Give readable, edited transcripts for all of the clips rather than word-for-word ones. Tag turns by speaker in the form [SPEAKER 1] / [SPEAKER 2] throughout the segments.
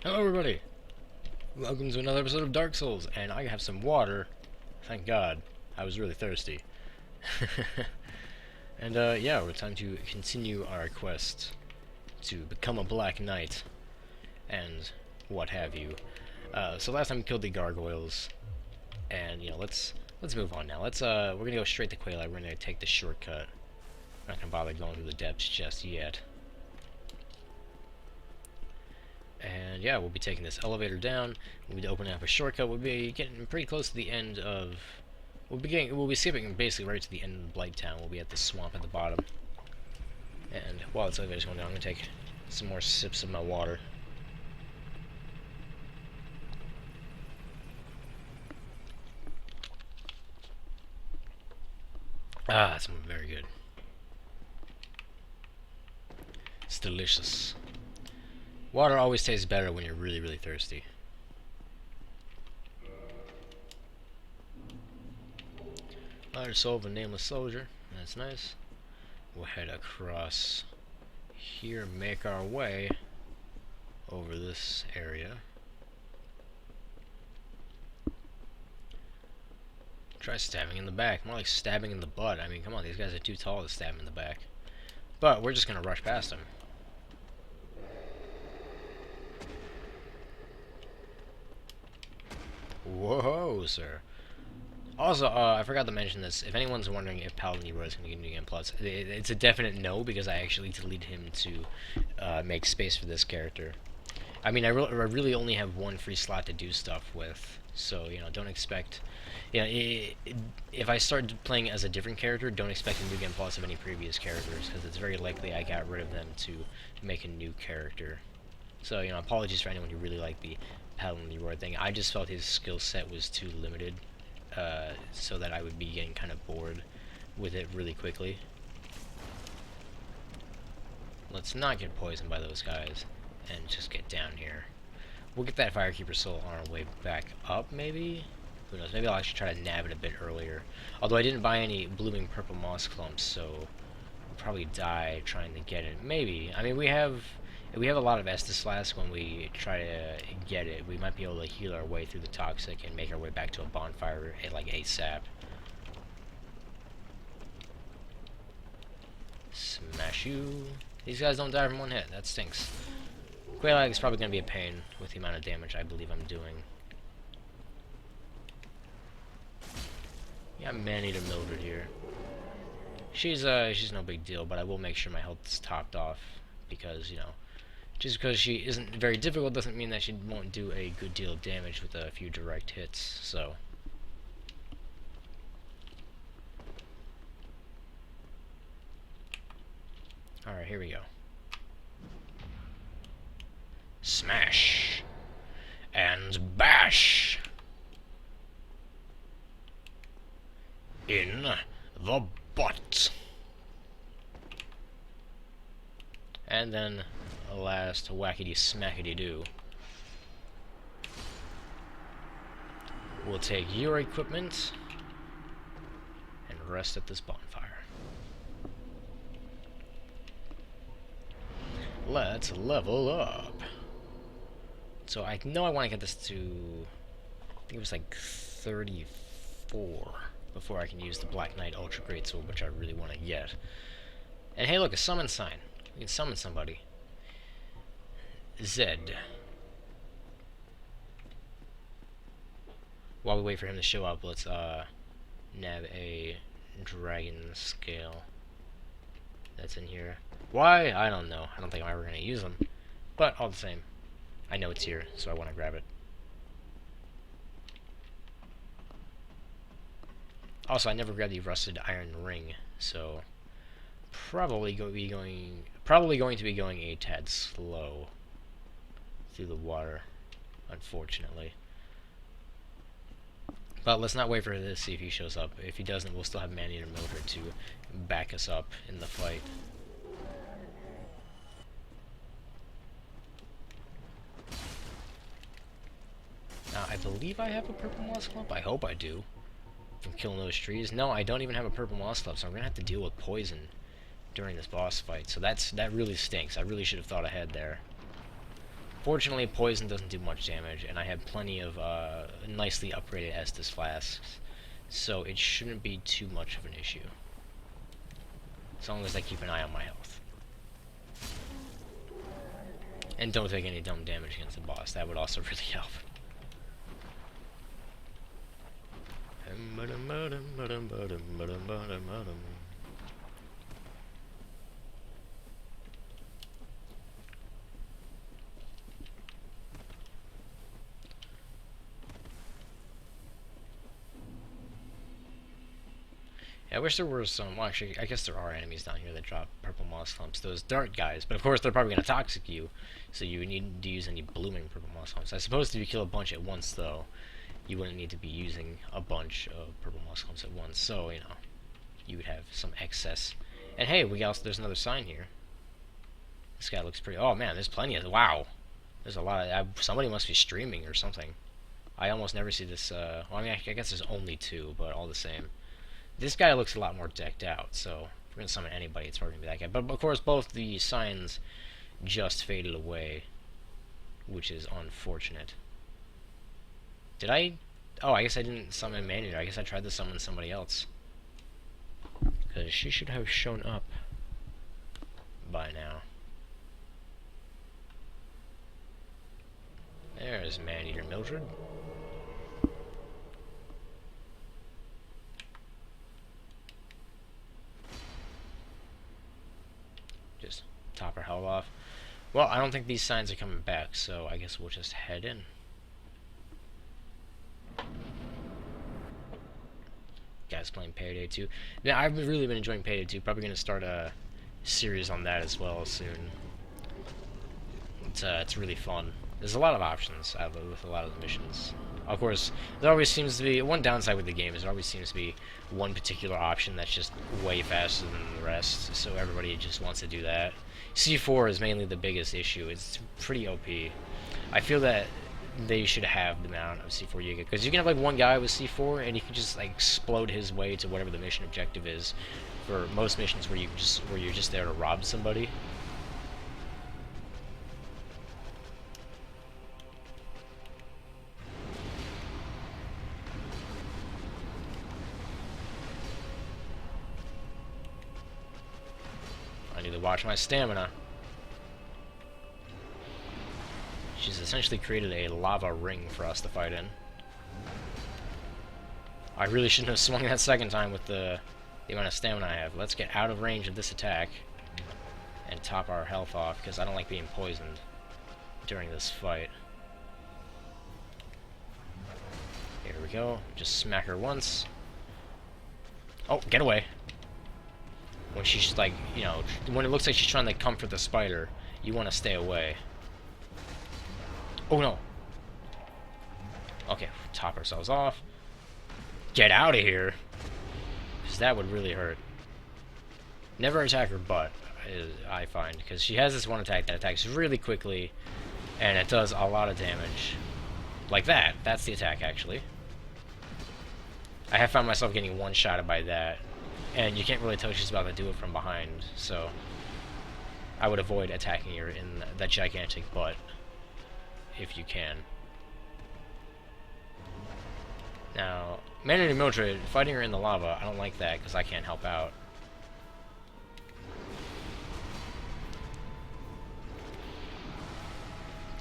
[SPEAKER 1] Hello everybody! Welcome to another episode of Dark Souls, and I have some water. Thank God. I was really thirsty. And yeah, we're time to continue our quest to become a Black Knight, and what have you. So last time we killed the gargoyles, and you know, let's move on now. We're gonna go straight to Quelaag. We're gonna take the shortcut. I'm not gonna bother going through the depths just yet. And yeah, we'll be taking this elevator down. We'll be opening up a shortcut. We'll be getting pretty close to the end of... We'll be skipping basically right to the end of Blighttown. We'll be at the swamp at the bottom. And while this elevator's going down, I'm gonna take some more sips of my water. Ah, that's very good. It's delicious. Water always tastes better when you're really, really thirsty. Large soul of a nameless soldier. That's nice. We'll head across here, make our way over this area. Try stabbing in the back. More like stabbing in the butt. I mean, come on, these guys are too tall to stab him in the back. But we're just gonna rush past him. Whoa, sir. Also, I forgot to mention this. If anyone's wondering if Paladin Leroy is going to get New Game Plus, it's a definite no, because I actually deleted him to make space for this character. I mean, I really only have one free slot to do stuff with, so, you know, don't expect... You know, if I start playing as a different character, don't expect a New Game Plus of any previous characters, because it's very likely I got rid of them to make a new character. So, you know, apologies for anyone who really liked the Paladin Leroy thing. I just felt his skill set was too limited, so that I would be getting kind of bored with it really quickly. Let's not get poisoned by those guys, and just get down here. We'll get that Firekeeper soul on our way back up, maybe? Who knows, maybe I'll actually try to nab it a bit earlier. Although I didn't buy any blooming purple moss clumps, so I'll probably die trying to get it. Maybe. I mean, we have a lot of Estus Flask. When we try to get it, we might be able to heal our way through the toxic and make our way back to a bonfire at like ASAP. Smash you. These guys don't die from one hit. That stinks. Quelaag is probably going to be a pain with the amount of damage I believe I'm doing. Yeah, Man-Eater Mildred here. She's no big deal, but I will make sure my health is topped off, because, you know, just because she isn't very difficult doesn't mean that she won't do a good deal of damage with a few direct hits, so... Alright, here we go. Smash! And bash! In the butt! And then a last whackity smackity do. We'll take your equipment and rest at this bonfire. Let's level up. So I know I want to get this to, I think it was like 34 before I can use the Black Knight Ultra Greatsword, which I really want to get. And hey, look, a summon sign. We can summon somebody. Zed. While we wait for him to show up, let's nab a dragon scale that's in here. Why? I don't know. I don't think I'm ever going to use them. But all the same, I know it's here, so I want to grab it. Also, I never grabbed the rusted iron ring, so probably going to be going a tad slow through the water, unfortunately. But let's not wait for this to see if he shows up. If he doesn't, we'll still have Man-Eater Mildred to back us up in the fight. Now, I believe I have a purple moss clump. I hope I do. From killing those trees. No, I don't even have a purple moss clump, so I'm gonna have to deal with poison during this boss fight. So that really stinks. I really should have thought ahead there. Fortunately, poison doesn't do much damage, and I have plenty of nicely upgraded Estus flasks, so it shouldn't be too much of an issue. As long as I keep an eye on my health. And don't take any dumb damage against the boss. That would also really help. I wish there were some, well actually, I guess there are enemies down here that drop purple moss clumps, those dart guys, but of course they're probably going to toxic you, so you would need to use any blooming purple moss clumps. I suppose if you kill a bunch at once though, you wouldn't need to be using a bunch of purple moss clumps at once, so, you know, you would have some excess. And hey, there's another sign here. This guy looks pretty, oh man, there's plenty of, wow. There's a lot of, somebody must be streaming or something. I almost never see this, well I mean, I guess there's only two, but all the same. This guy looks a lot more decked out, so if we're going to summon anybody, it's probably going to be that guy. But of course, both the signs just faded away, which is unfortunate. Did I? Oh, I guess I didn't summon Manuel. I guess I tried to summon somebody else. Because she should have shown up by now. There's Man-Eater Mildred. Just top her health off. Well, I don't think these signs are coming back, so I guess we'll just head in. Guys playing Payday 2. Yeah, I've really been enjoying Payday 2. Probably going to start a series on that as well soon. It's really fun. There's a lot of options with a lot of the missions. Of course, there always seems to be one downside with the game is there always seems to be one particular option that's just way faster than the rest, so everybody just wants to do that. C4 is mainly the biggest issue. It's pretty OP. I feel that they should have the amount of C4 you get, because you can have like one guy with C4 and he can just like explode his way to whatever the mission objective is. For most missions where you're just there to rob somebody. I need to watch my stamina. She's essentially created a lava ring for us to fight in. I really shouldn't have swung that second time with the amount of stamina I have. Let's get out of range of this attack and top our health off, because I don't like being poisoned during this fight. Here we go. Just smack her once. Oh, get away. When she's like, you know, when it looks like she's trying to come for the spider, you want to stay away. Oh no. Okay, top ourselves off. Get out of here. Because that would really hurt. Never attack her butt, I find. Because she has this one attack that attacks really quickly. And it does a lot of damage. Like that. That's the attack, actually. I have found myself getting one-shotted by that. And you can't really tell she's about to do it from behind. So I would avoid attacking her in that gigantic butt. If you can. Now, Man-Eater Mildred, fighting her in the lava, I don't like that because I can't help out.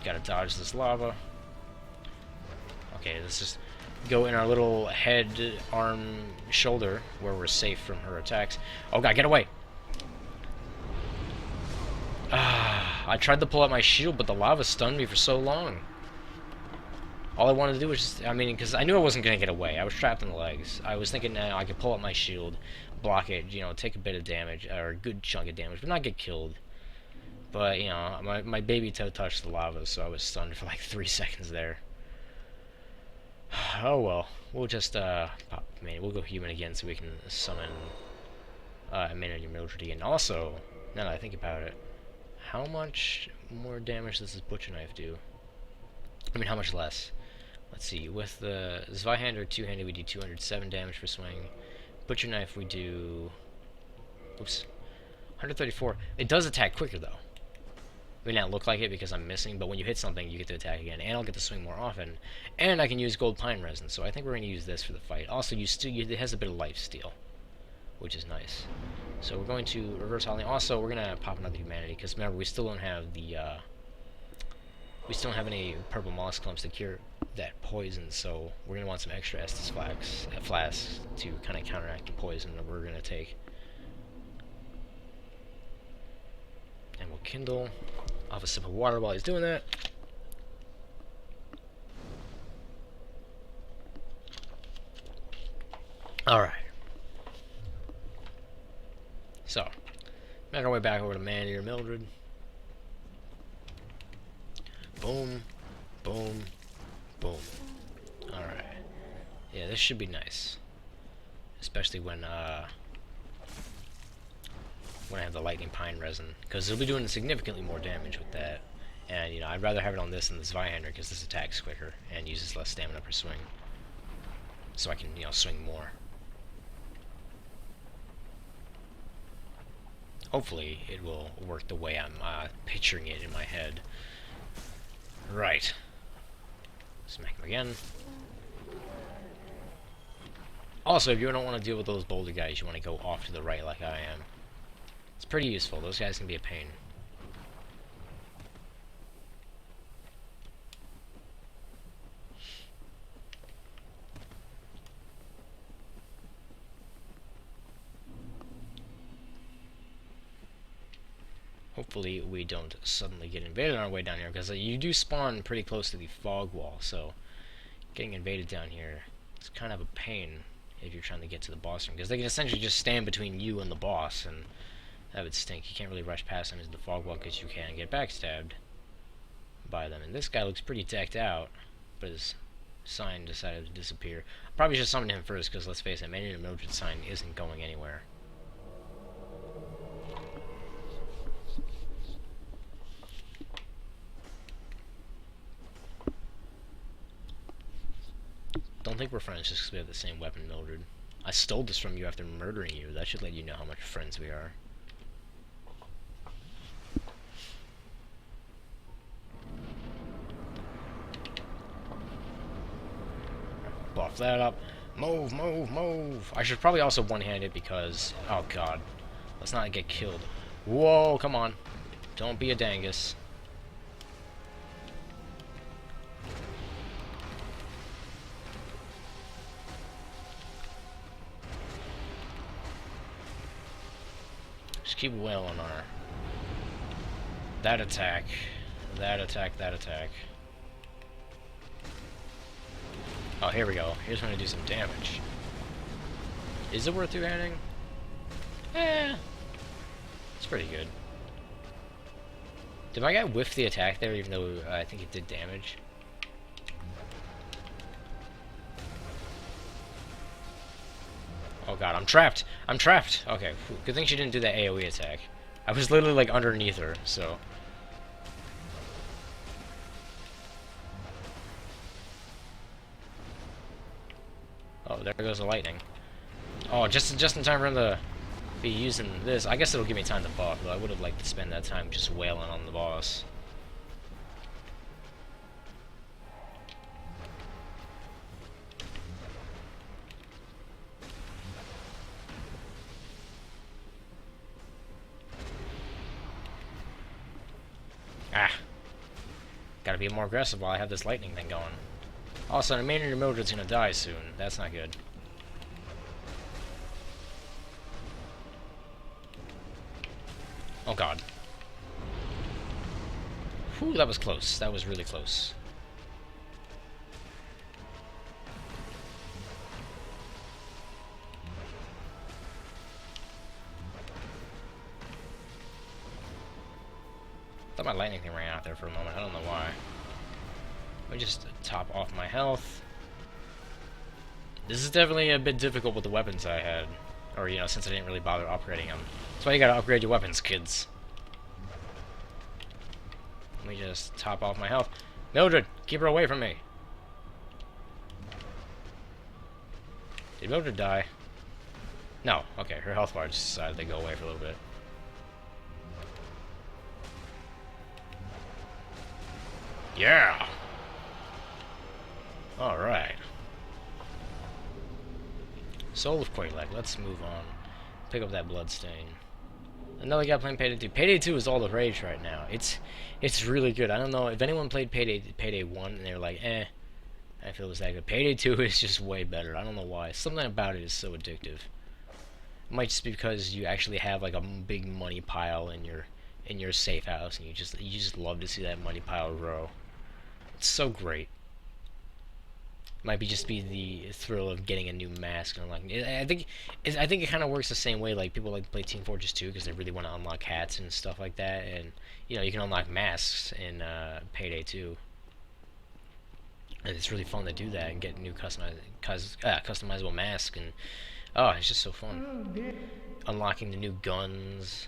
[SPEAKER 1] Gotta dodge this lava. Okay, let's just go in our little head, arm, shoulder, where we're safe from her attacks. Oh god, get away! I tried to pull out my shield, but the lava stunned me for so long. All I wanted to do was just, I mean, because I knew I wasn't going to get away. I was trapped in the legs. I was thinking I could pull out my shield, block it, you know, take a bit of damage, or a good chunk of damage, but not get killed. But, you know, my baby toe touched the lava, so I was stunned for like 3 seconds there. Oh well. We'll just, we'll go human again so we can summon Man-Eater Mildred again. Also, now that I think about it, how much more damage does this butcher knife do? I mean, how much less? Let's see. With the Zweihander two-handed, we do 207 damage per swing. Butcher knife, we do... Oops. 134. It does attack quicker, though. It may not look like it because I'm missing, but when you hit something, you get to attack again, and I'll get to swing more often. And I can use gold pine resin, so I think we're going to use this for the fight. Also, it has a bit of life steal, which is nice. So we're going to reverse hauling. Also, we're going to pop another humanity, because remember, we still don't have the, we still don't have any purple moss clumps to cure that poison, so we're going to want some extra Estus flasks to kind of counteract the poison that we're going to take. And we'll kindle. I'll have a sip of water while he's doing that. Alright. So, make our way back over to Manny or Mildred. Boom, boom, boom. Alright. Yeah, this should be nice. Especially when I have the lightning pine resin, because it'll be doing significantly more damage with that. And, you know, I'd rather have it on this than this Zweihander, because this attacks quicker and uses less stamina per swing. So I can, you know, swing more. Hopefully, it will work the way I'm picturing it in my head. Right. Smack him again. Also, if you don't want to deal with those boulder guys, you want to go off to the right like I am. It's pretty useful. Those guys can be a pain. Hopefully we don't suddenly get invaded on our way down here, because you do spawn pretty close to the fog wall, so getting invaded down here is kind of a pain if you're trying to get to the boss room, because they can essentially just stand between you and the boss, and that would stink. You can't really rush past them into the fog wall because you can get backstabbed by them. And this guy looks pretty decked out, but his sign decided to disappear. Probably should summon him first, because let's face it, Manny and Mildred's sign isn't going anywhere. Don't think we're friends just because we have the same weapon, Mildred. I stole this from you after murdering you. That should let you know how much friends we are. Buff that up. Move, move, move. I should probably also one-hand it because... Oh, God. Let's not get killed. Whoa, come on. Don't be a dangus. Just keep wailing on her. That attack. That attack, that attack. Oh, here we go. Here's when I do some damage. Is it worth two-handing? Eh. It's pretty good. Did my guy whiff the attack there, even though I think it did damage? Oh god, I'm trapped! I'm trapped! Okay, good thing she didn't do that AoE attack. I was literally, like, underneath her, so... Oh, there goes the lightning. Oh, just in time for him to be using this. I guess it'll give me time to buff, though I would have liked to spend that time just wailing on the boss. Ah. Gotta be more aggressive while I have this lightning thing going. Also, Manager Mildred's gonna die soon. That's not good. Oh god. Whew, that was close. That was really close. I thought my lightning thing ran out there for a moment. I don't know why. Let me just top off my health. This is definitely a bit difficult with the weapons I had. Or, you know, since I didn't really bother upgrading them. That's why you gotta upgrade your weapons, kids. Let me just top off my health. Mildred, keep her away from me. Did Mildred die? No. Okay, her health bar just decided to go away for a little bit. Yeah! Alright. Soul of Quelaag, let's move on. Pick up that Bloodstain. Another guy playing Payday 2. Payday 2 is all the rage right now. It's really good. I don't know if anyone played Payday 1 and they're like, eh, I feel it's that good. Payday 2 is just way better. I don't know why. Something about it is so addictive. It might just be because you actually have like a big money pile in your safe house, and you just love to see that money pile grow. It's so great. Might be just be the thrill of getting a new mask and unlocking. I think it kind of works the same way like people like to play Team Fortress 2 because they really want to unlock hats and stuff like that, and you know you can unlock masks in Payday 2, and it's really fun to do that and get new customizable masks, and oh, it's just so fun. Unlocking the new guns,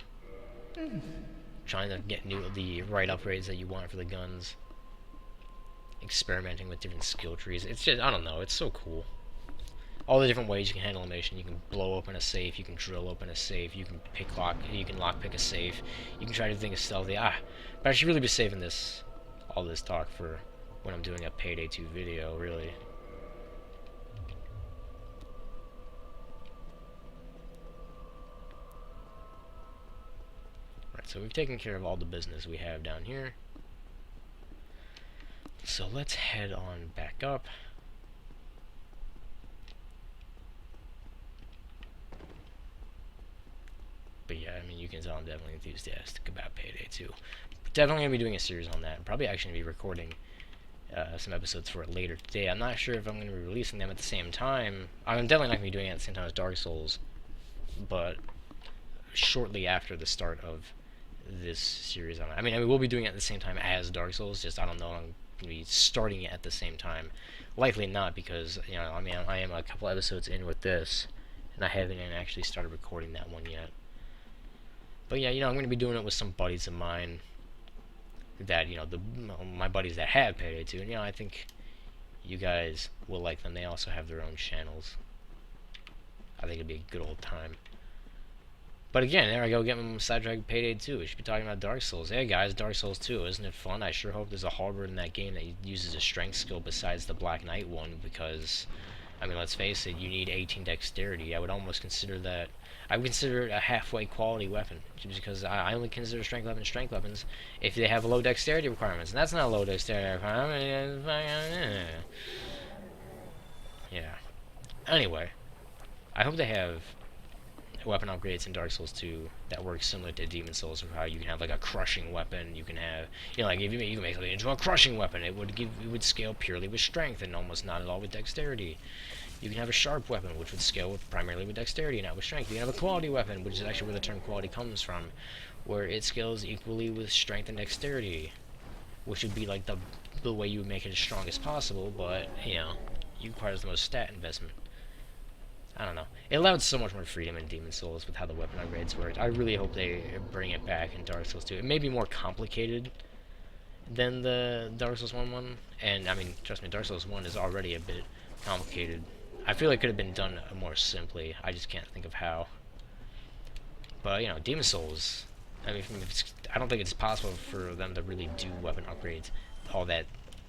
[SPEAKER 1] trying to get the right upgrades that you want for the guns. Experimenting with different skill trees. It's just, I don't know, it's so cool. All the different ways you can handle a mission. You can blow open a safe, you can drill open a safe, you can lockpick a safe, you can try to think of stealthy. But I should really be saving all this talk for when I'm doing a Payday 2 video, really. Right, so we've taken care of all the business we have down here. So let's head on back up. But yeah, I mean, you can tell I'm definitely enthusiastic about Payday 2. Definitely going to be doing a series on that. Probably actually going to be recording some episodes for it later today. I'm not sure if I'm going to be releasing them at the same time. I'm definitely not going to be doing it at the same time as Dark Souls, but shortly after the start of this series on it. I mean, we'll be doing it at the same time as Dark Souls, just I don't know, I'm going to be starting it at the same time. Likely not, because, you know, I mean, I am a couple episodes in with this, and I haven't actually started recording that one yet. But yeah, you know, I'm going to be doing it with some buddies of mine that, you know, my buddies that have Payday 2, and, you know, I think you guys will like them. They also have their own channels. I think it'll be a good old time. But again, there I go, getting sidetracked. Payday 2. We should be talking about Dark Souls. Hey guys, Dark Souls 2. Isn't it fun? I sure hope there's a harbor in that game that uses a strength skill besides the Black Knight one, because, I mean, let's face it, you need 18 dexterity. I would almost consider that, I would consider it a halfway quality weapon, just because I only consider strength weapons if they have low dexterity requirements, and that's not a low dexterity requirement. Yeah. Anyway, I hope they have weapon upgrades in Dark Souls 2 that work similar to Demon Souls, or how you can have like a crushing weapon. You can have, you know, like if you can make something into a crushing weapon, it would scale purely with strength and almost not at all with dexterity. You can have a sharp weapon, which would scale primarily with dexterity, not with strength. You can have a quality weapon, which is actually where the term quality comes from, where it scales equally with strength and dexterity, which would be like the way you would make it as strong as possible, but, you know, it requires the most stat investment. I don't know. It allowed so much more freedom in Demon Souls with how the weapon upgrades worked. I really hope they bring it back in Dark Souls 2. It may be more complicated than the Dark Souls 1 one, and, I mean, trust me, Dark Souls 1 is already a bit complicated. I feel like it could have been done more simply. I just can't think of how. But, you know, Demon Souls, I mean, I don't think it's possible for them to really do weapon upgrades all that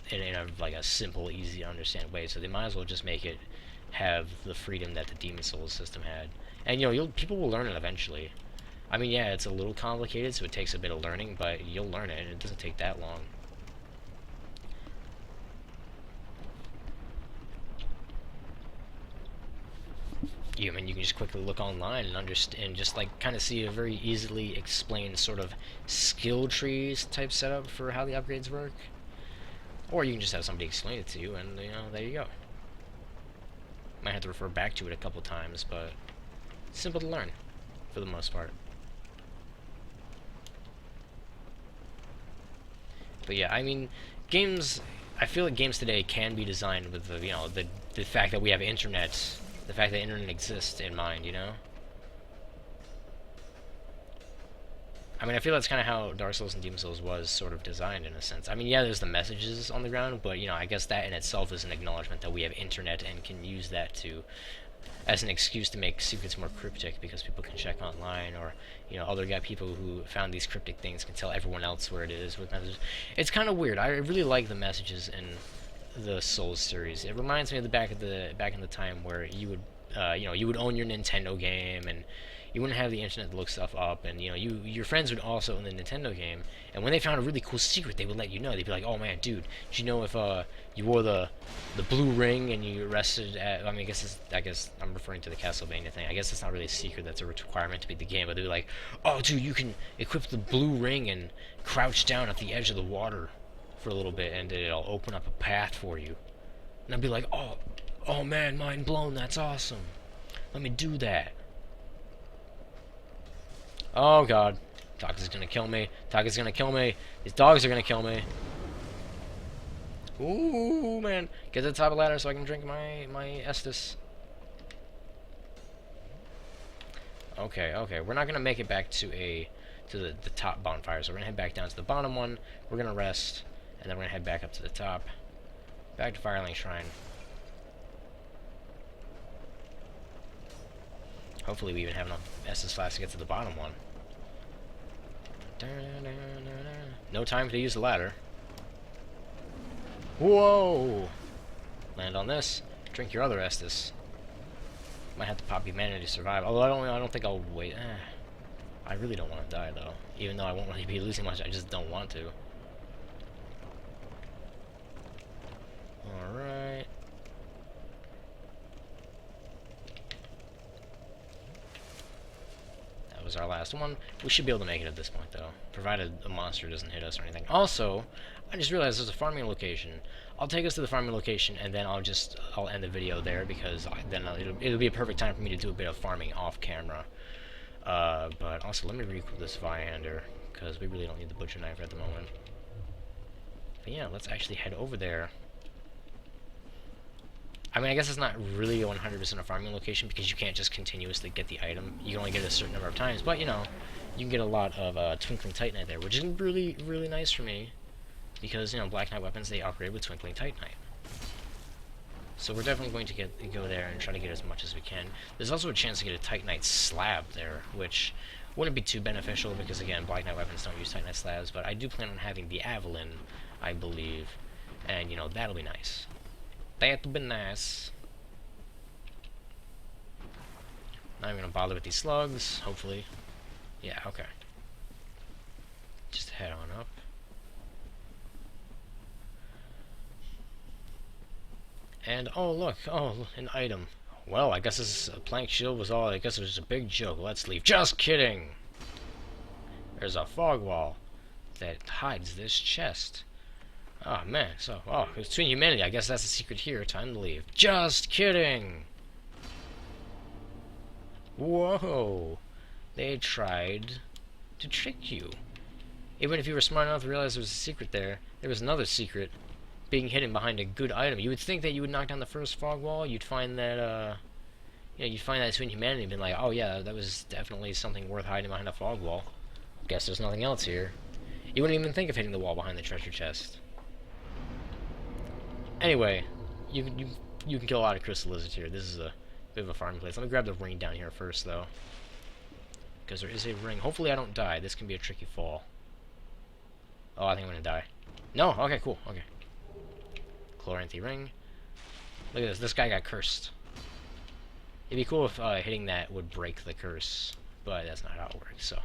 [SPEAKER 1] in like a simple, easy to understand way, so they might as well just make it have the freedom that the Demon Souls system had. And, you know, people will learn it eventually. I mean, yeah, it's a little complicated, so it takes a bit of learning, but you'll learn it, and it doesn't take that long. I mean, you can just quickly look online and understand, and just like kind of see a very easily explained sort of skill trees type setup for how the upgrades work. Or you can just have somebody explain it to you, and, you know, there you go. Might have to refer back to it a couple times, but it's simple to learn for the most part. But yeah, I mean, games, I feel like games today can be designed with the, you know, the fact that we have internet, the fact that internet exists in mind, you know? I mean, I feel that's kind of how Dark Souls and Demon Souls was sort of designed in a sense. I mean, yeah, there's the messages on the ground, but, you know, I guess that in itself is an acknowledgement that we have internet and can use that to as an excuse to make secrets more cryptic, because people can check online, or other people who found these cryptic things can tell everyone else where it is with messages. It's kind of weird. I really like the messages in the Souls series. It reminds me of the back in the time where you would you would own your Nintendo game, and you wouldn't have the internet to look stuff up, and your friends would also own the Nintendo game, and when they found a really cool secret, they would let you know. They'd be like, "Oh man, dude, did you know if you wore the blue ring and you rested at?" I mean, I guess I'm referring to the Castlevania thing. I guess it's not really a secret. That's a requirement to beat the game. But they'd be like, "Oh, dude, you can equip the blue ring and crouch down at the edge of the water for a little bit, and it'll open up a path for you." And I'd be like, "Oh man, mind blown. That's awesome. Let me do that." Oh god. Taka's gonna kill me. Taka's gonna kill me. These dogs are gonna kill me. Ooh, man. Get to the top of the ladder so I can drink my Estus. Okay. We're not gonna make it back to the top bonfire, so we're gonna head back down to the bottom one. We're gonna rest, and then we're gonna head back up to the top. Back to Firelink Shrine. Hopefully we even have enough Estus flasks to get to the bottom one. No time to use the ladder. Whoa! Land on this. Drink your other Estus. Might have to pop humanity to survive. Although I don't think I'll wait. I really don't want to die though. Even though I won't really be losing much, I just don't want to. Alright. That was our last one. We should be able to make it at this point though, provided a monster doesn't hit us or anything. Also, I just realized there's a farming location. I'll take us to the farming location, and then I'll end the video there, because then it'll be a perfect time for me to do a bit of farming off camera. But also, let me re-equip this Viander, because we really don't need the butcher knife at the moment. But yeah, let's actually head over there. I mean, I guess it's not really 100% a farming location, because you can't just continuously get the item. You can only get it a certain number of times, but you can get a lot of Twinkling Titanite there, which is really, really nice for me. Because, Black Knight weapons, they upgrade with Twinkling Titanite. So we're definitely going to go there and try to get as much as we can. There's also a chance to get a Titanite slab there, which wouldn't be too beneficial, because again, Black Knight weapons don't use Titanite slabs, but I do plan on having the Avalon, I believe. And, that'll be nice. That'll be nice. Not even gonna bother with these slugs, hopefully. Yeah, okay. Just head on up. And, oh look, an item. Well, I guess this plank shield was all, I guess it was just a big joke. Let's leave. Just kidding! There's a fog wall that hides this chest. Oh man, so, it's between humanity. I guess that's the secret here. Time to leave. Just kidding! Whoa! They tried to trick you. Even if you were smart enough to realize there was a secret there, there was another secret being hidden behind a good item. You would think that you would knock down the first fog wall, you'd find that, you'd find that between humanity and be like, oh yeah, that was definitely something worth hiding behind a fog wall. Guess there's nothing else here. You wouldn't even think of hitting the wall behind the treasure chest. Anyway, you can kill a lot of crystal lizards here. This is a bit of a farming place. Let me grab the ring down here first, though, because there is a ring. Hopefully I don't die. This can be a tricky fall. Oh, I think I'm gonna die. No? Okay, cool. Okay. Chloranthy ring. Look at this. This guy got cursed. It'd be cool if hitting that would break the curse, but that's not how it works. So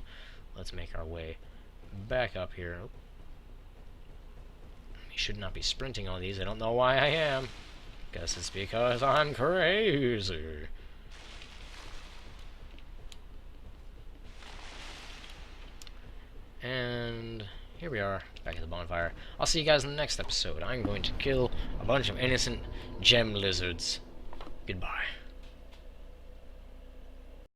[SPEAKER 1] let's make our way back up here. You should not be sprinting on these. I don't know why I am. Guess it's because I'm crazy. And here we are, back at the bonfire. I'll see you guys in the next episode. I'm going to kill a bunch of innocent gem lizards. Goodbye.